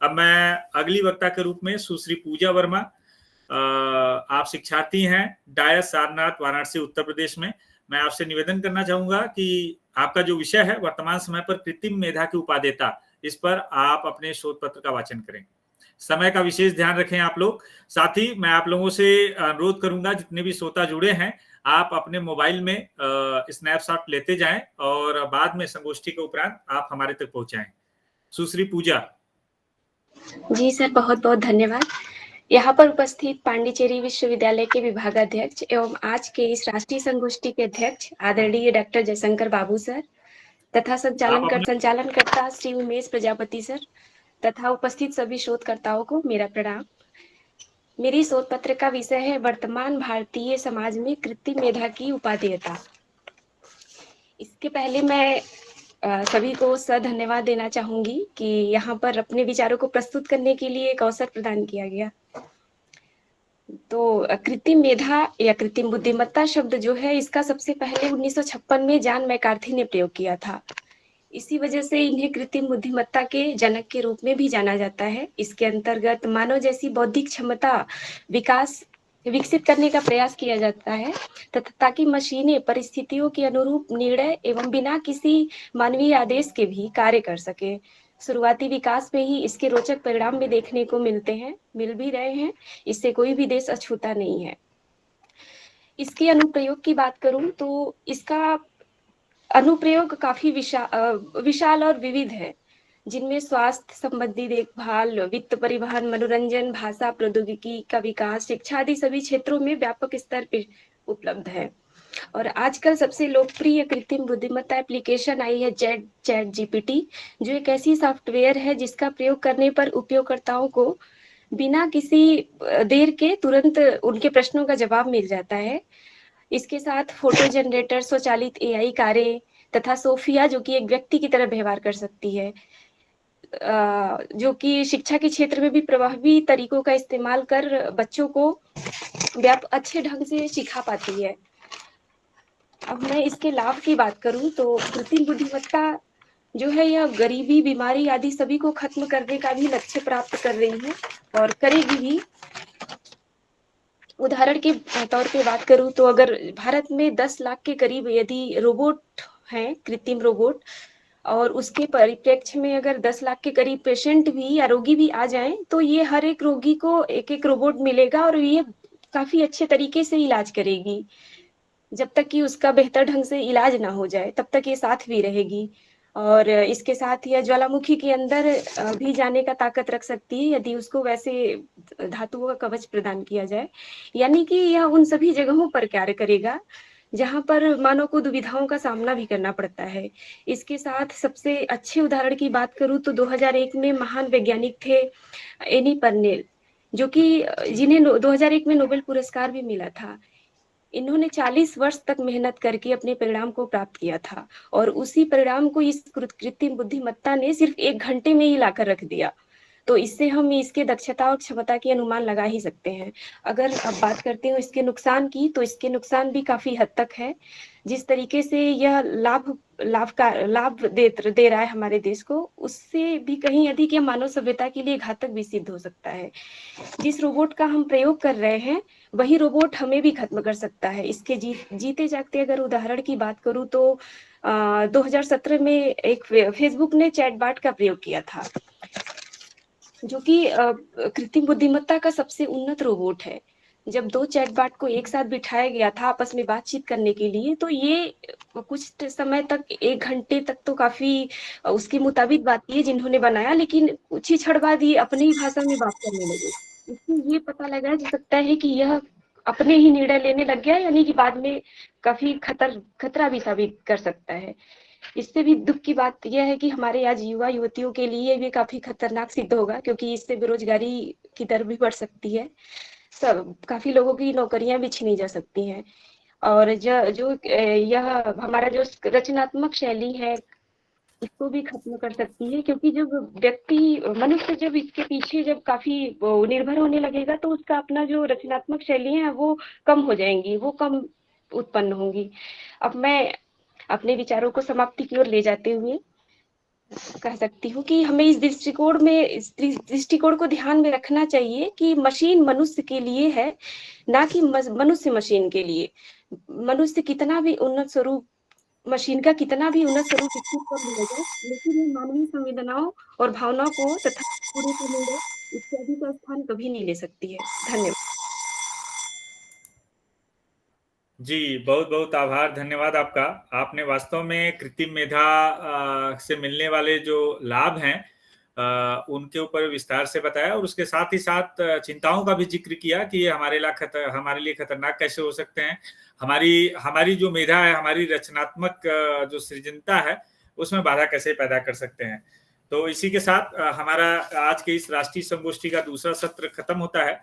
अब मैं अगली वक्ता के रूप में सुश्री पूजा वर्मा, आप शिक्षार्थी हैं डायस सारनाथ वाराणसी उत्तर प्रदेश में। मैं आपसे निवेदन करना चाहूंगा कि आपका जो विषय है वर्तमान समय पर कृत्रिम मेधा की उपादेयता, इस पर आप अपने शोध पत्र का वाचन करें। समय का विशेष ध्यान रखें आप लोग। साथ ही मैं आप लोगों से अनुरोध करूंगा, जितने भी श्रोता जुड़े हैं, आप अपने मोबाइल में स्नैपशॉट लेते जाएं और बाद में संगोष्ठी के उपरांत आप हमारे तक पहुंचाएं। सुश्री पूजा। जी सर, बहुत बहुत धन्यवाद। यहाँ पर उपस्थित पांडिचेरी विश्वविद्यालय के विभागाध्यक्ष एवं आज के इस राष्ट्रीय संगोष्ठी के अध्यक्ष आदरणीय डॉक्टर जयशंकर बाबू सर तथा संचालनकर्ता श्री उमेश प्रजापति सर तथा उपस्थित सभी शोधकर्ताओं को मेरा प्रणाम। मेरी शोध पत्र का विषय है वर्तमान भारतीय समाज में कृत्रिम मेधा की उपादेयता। इसके पहले मैं सभी को धन्यवाद देना चाहूंगी कि यहाँ पर अपने विचारों को प्रस्तुत करने के लिए एक अवसर प्रदान किया गया। तो कृत्रिम मेधा या कृत्रिम बुद्धिमत्ता शब्द जो है, इसका सबसे पहले 1956 में जॉन मैकार्थी ने प्रयोग किया था। इसी वजह से इन्हें कृत्रिम बुद्धिमत्ता के जनक के रूप में भी जाना जाता है। इसके अंतर्गत मानव जैसी बौद्धिक क्षमता विकसित करने का प्रयास किया जाता है तथा ताकि मशीनें परिस्थितियों के अनुरूप निर्णय एवं बिना किसी मानवीय आदेश के भी कार्य कर सके। शुरुआती विकास में ही इसके रोचक परिणाम भी देखने को मिल भी रहे हैं। इससे कोई भी देश अछूता नहीं है। इसके अनुप्रयोग की बात करूं तो इसका अनुप्रयोग काफी विशाल और विविध है, जिनमें स्वास्थ्य संबंधी देखभाल, वित्त, परिवहन, मनोरंजन, भाषा प्रौद्योगिकी का विकास, शिक्षा आदि सभी क्षेत्रों में व्यापक स्तर पर उपलब्ध है। और आजकल सबसे लोकप्रिय कृत्रिम बुद्धिमत्ता एप्लीकेशन आई है चैट जीपीटी, जो एक ऐसी सॉफ्टवेयर है जिसका प्रयोग करने पर उपयोगकर्ताओं को बिना किसी देर के तुरंत उनके प्रश्नों का जवाब मिल जाता है। इसके साथ फोटो जनरेटर, स्वचालित एआई कारें तथा सोफिया, जो कि एक व्यक्ति की तरह व्यवहार कर सकती है, जो कि शिक्षा के क्षेत्र में भी प्रभावी तरीकों का इस्तेमाल कर बच्चों को अच्छे ढंग से सिखा पाती है। अब मैं इसके लाभ की बात करूं तो कृत्रिम बुद्धिमत्ता जो है, यह गरीबी, बीमारी आदि सभी को खत्म करने का भी लक्ष्य प्राप्त कर रही है और करेगी भी। उदाहरण के तौर पे बात करूं तो अगर भारत में 10 लाख के करीब यदि रोबोट हैं, कृत्रिम रोबोट, और उसके परिप्रेक्ष्य में अगर 10 लाख के करीब पेशेंट भी या रोगी भी आ जाएं, तो ये हर एक रोगी को एक एक रोबोट मिलेगा और ये काफी अच्छे तरीके से इलाज करेगी। जब तक कि उसका बेहतर ढंग से इलाज ना हो जाए तब तक ये साथ भी रहेगी। और इसके साथ यह ज्वालामुखी के अंदर भी जाने का ताकत रख सकती है यदि उसको वैसे धातुओं का कवच प्रदान किया जाए। यानी कि यह उन सभी जगहों पर कार्य करेगा जहां पर मानव को दुविधाओं का सामना भी करना पड़ता है। इसके साथ सबसे अच्छे उदाहरण की बात करूं तो 2001 में महान वैज्ञानिक थे एनी पर्नेल, जो कि जिन्हें 2001 में नोबेल पुरस्कार भी मिला था। इन्होंने 40 वर्ष तक मेहनत करके अपने परिणाम को प्राप्त किया था और उसी परिणाम को इस कृत्रिम बुद्धिमत्ता ने सिर्फ 1 घंटे में ही लाकर रख दिया। तो इससे हम इसके दक्षता और क्षमता की अनुमान लगा ही सकते हैं। अगर अब बात करते हो इसके नुकसान की, तो इसके नुकसान भी काफी हद तक है। जिस तरीके से यह लाभ दे रहा है हमारे देश को, उससे भी कहीं अधिक यह मानव सभ्यता के लिए घातक भी सिद्ध हो सकता है। जिस रोबोट का हम प्रयोग कर रहे हैं, वही रोबोट हमें भी खत्म कर सकता है। इसके जीते जागते अगर उदाहरण की बात करूं तो 2017 में एक फेसबुक ने चैटबॉट का प्रयोग किया था, जो कि कृत्रिम बुद्धिमत्ता का सबसे उन्नत रोबोट है। जब 2 चैटबॉट को एक साथ बिठाया गया था आपस में बातचीत करने के लिए, तो ये कुछ समय तक 1 घंटे तक तो काफी उसके मुताबिक बात की जिन्होंने बनाया, लेकिन कुछ ही क्षण बाद ये अपनी ही भाषा में बात करने लगे। इससे ये पता लगा जा सकता है कि यह अपने ही निर्णय लेने लग गया, यानी कि बाद में काफी खतरा भी साबित कर सकता है। इससे भी दुख की बात यह है कि हमारे आज युवा युवतियों के लिए भी काफी खतरनाक सिद्ध होगा, क्योंकि इससे बेरोजगारी की दर भी बढ़ सकती है। काफी लोगों की नौकरियां भी छीनी जा सकती हैं। और यह हमारा जो रचनात्मक शैली है, इसको भी खत्म कर सकती है, क्योंकि जब मनुष्य जब इसके पीछे जब काफी निर्भर होने लगेगा, तो उसका अपना जो रचनात्मक शैली है वो कम हो जाएंगी, वो कम उत्पन्न होंगी। अब मैं अपने विचारों को समाप्ति की ओर ले जाते हुए कह सकती हूँ कि हमें इस दृष्टिकोण को ध्यान में रखना चाहिए कि मशीन मनुष्य के लिए है, ना कि मनुष्य मशीन के लिए। मनुष्य कितना भी उन्नत स्वरूप मशीन का कितना भी उन्नत स्वरूप विकसित कर लिया जाए, लेकिन ये मानवीय संवेदनाओं और भावनाओं को तथा पूरे का इत्यादि का स्थान कभी नहीं ले सकती है। धन्यवाद। जी, बहुत-बहुत आभार, धन्यवाद आपका। आपने वास्तव में कृत्रिम मेधा से मिलने वाले जो लाभ हैं उनके ऊपर विस्तार से बताया और उसके साथ ही साथ चिंताओं का भी ज़िक्र किया कि ये हमारे लिए खतरनाक कैसे हो सकते हैं। हमारी हमारी जो मेधा है, हमारी रचनात्मक जो सृजनता है, उसमें बाधा कैसे पैदा कर सकते हैं। तो इसी के साथ हमारा आज के इस राष्ट्रीय संगोष्ठी का दूसरा सत्र खत्म होता है।